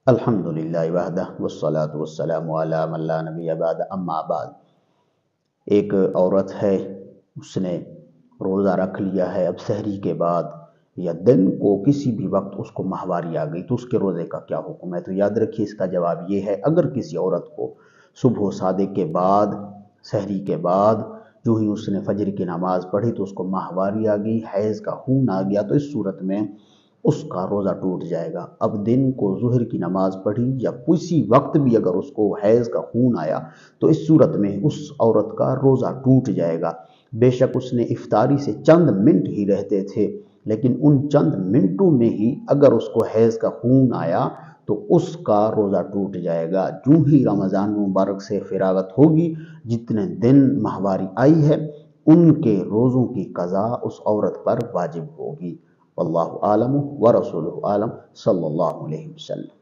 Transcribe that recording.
الحمدللہ وحدہ والصلاة والسلام علی من لا نبی بعد اما بعد۔ ایک عورت ہے، اس نے روزہ رکھ لیا ہے، اب سحری کے بعد یا دن کو کسی بھی وقت اس کو ماہواری آ گئی تو اس کے روزے کا کیا حکم ہے؟ تو یاد رکھیے اس کا جواب یہ ہے، اگر کسی عورت کو صبح و صادق کے بعد، سحری کے بعد جو ہی اس نے فجر کی نماز پڑھی تو اس کو ماہواری آ گئی، حیض کا خون آ گیا، تو اس صورت میں اس کا روزہ ٹوٹ جائے گا۔ اب دن کو ظہر کی نماز پڑھی یا کسی وقت بھی اگر اس کو حیض کا خون آیا تو اس صورت میں اس عورت کا روزہ ٹوٹ جائے گا۔ بے شک اس نے افطاری سے چند منٹ ہی رہتے تھے، لیکن ان چند منٹوں میں ہی اگر اس کو حیض کا خون آیا تو اس کا روزہ ٹوٹ جائے گا۔ جو ہی رمضان مبارک سے فراغت ہوگی، جتنے دن ماہواری آئی ہے ان کے روزوں کی قضا اس عورت پر واجب ہوگی۔ واللہ عالم ورسولہ عالم، صلی اللہ علیہ وسلم۔